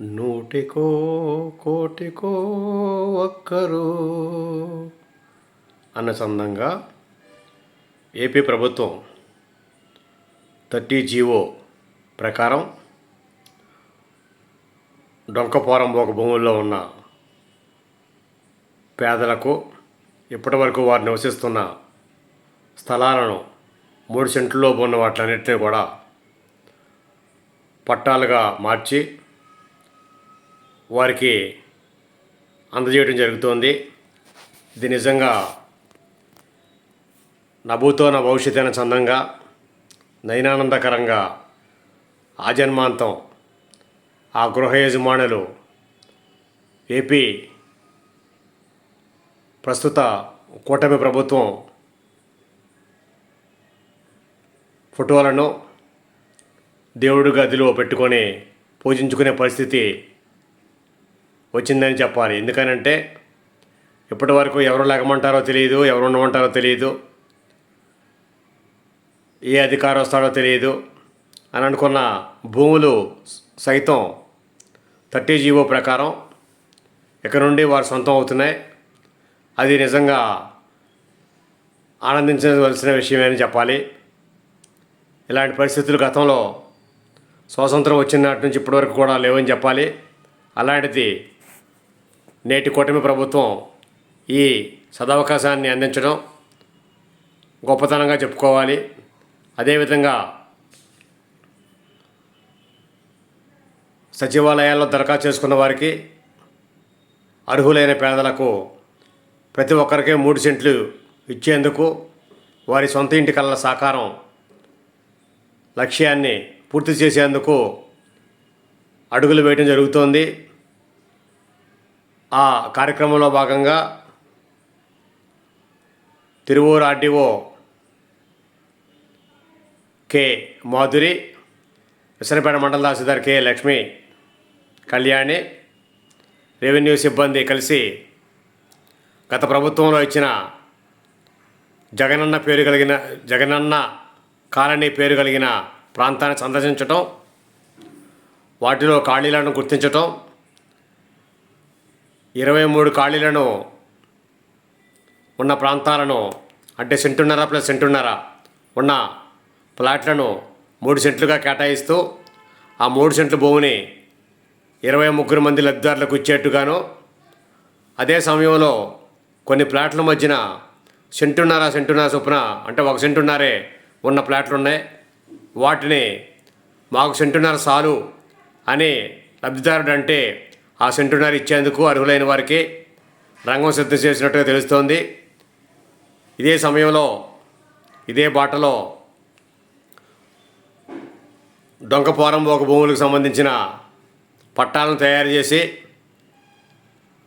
నూటికో కోటికో ఒక్కరు అన్న చందంగా ఏపీ ప్రభుత్వం 30 జీవో ప్రకారం డొంకపోరంబోక భూముల్లో ఉన్న పేదలకు ఇప్పటివరకు వారు నివసిస్తున్న స్థలాలను 3 సెంట్లలోపు ఉన్న వాటిలన్నింటినీ కూడా పట్టాలుగా మార్చి వారికి అందజేయడం జరుగుతోంది. ఇది నిజంగా నభూతో నా భవిష్యత్ అయిన చందంగా నయనానందకరంగా ఆజన్మాంతం ఆ గృహ యజమానులు ఏపీ ప్రస్తుత కూటమి ప్రభుత్వం ఫోటోలను దేవుడి గదిలో పెట్టుకొని పూజించుకునే పరిస్థితి వచ్చిందని చెప్పాలి. ఎందుకనంటే ఇప్పటి వరకు ఎవరు లేకమంటారో తెలియదు, ఎవరు ఉండమంటారో తెలియదు, ఏ అధికారం వస్తాడో తెలియదు అని అనుకున్న భూములు సైతం 30 జీవో ప్రకారం ఇక్కడ నుండి వారు సొంతం అవుతున్నాయి. అది నిజంగా ఆనందించవలసిన విషయమే అని చెప్పాలి. ఇలాంటి పరిస్థితులు గతంలో స్వాతంత్రం వచ్చిన నాటి నుంచి ఇప్పటివరకు కూడా లేవని చెప్పాలి. అలాంటిది నేటి కూటమి ప్రభుత్వం ఈ సదవకాశాన్ని అందించడం గొప్పతనంగా చెప్పుకోవాలి. అదేవిధంగా సచివాలయాల్లో దరఖాస్తు చేసుకున్న వారికి అర్హులైన పేదలకు ప్రతి ఒక్కరికి 3 సెంట్లు ఇచ్చేందుకు వారి సొంత ఇంటి కళ్ళ సాకారం లక్ష్యాన్ని పూర్తి చేసేందుకు అడుగులు వేయడం జరుగుతోంది. ఆ కార్యక్రమంలో భాగంగా తిరువూరు ఆర్డీఓ కె మాధురి, విసనపేట మండల తహసీల్దార్ కె లక్ష్మి కళ్యాణి, రెవెన్యూ సిబ్బంది కలిసి గత ప్రభుత్వంలో ఇచ్చిన జగనన్న కాలనీ పేరు కలిగిన ప్రాంతాన్ని సందర్శించటం, వాటిలో ఖాళీలను గుర్తించటం, 23 ఖాళీలను ఉన్న ప్రాంతాలను అంటే సెంటున్నర ప్లస్ సెంటున్నర ఉన్న ప్లాట్లను 3 సెంట్లుగా కేటాయిస్తూ ఆ 3 సెంట్ల భూమిని 23 మంది లబ్ధిదారులకు ఇచ్చేట్టుగాను, అదే సమయంలో కొన్ని ప్లాట్ల మధ్యన సెంటున్నర చొప్పున అంటే 1 సెంటున్నరే ఉన్న ప్లాట్లు ఉన్నాయి. వాటిని మాకు సెంటున్నర చాలు అని లబ్ధిదారుడు అంటే ఆ సెంటున్నర ఇచ్చేందుకు అర్హులైన వారికి రంగం సిద్ధం చేసినట్టుగా తెలుస్తోంది. ఇదే సమయంలో ఇదే బాటలో డొంకపోరంబోక భూములకు సంబంధించిన పట్టాలను తయారు చేసి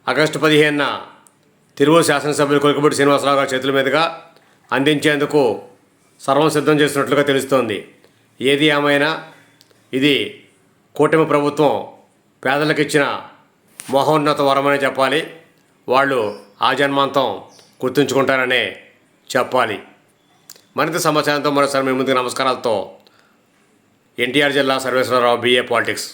ఆగస్టు 15న తిరువూరు శాసనసభ్యులు కొలికపూడి శ్రీనివాసరావు గారి చేతుల మీదుగా అందించేందుకు సర్వం సిద్ధం చేస్తున్నట్లుగా తెలుస్తోంది. ఏది ఏమైనా ఇది కూటమి ప్రభుత్వం పేదలకు ఇచ్చిన మహోన్నత వరమని చెప్పాలి. వాళ్ళు ఆ జన్మాంతం గుర్తుంచుకుంటారనే చెప్పాలి. మరింత సమాచారంతో మరోసారి మీ ముందుకు నమస్కారాలతో ఎన్టీఆర్ జిల్లా సర్వేశ్వరరావు, BA Politics.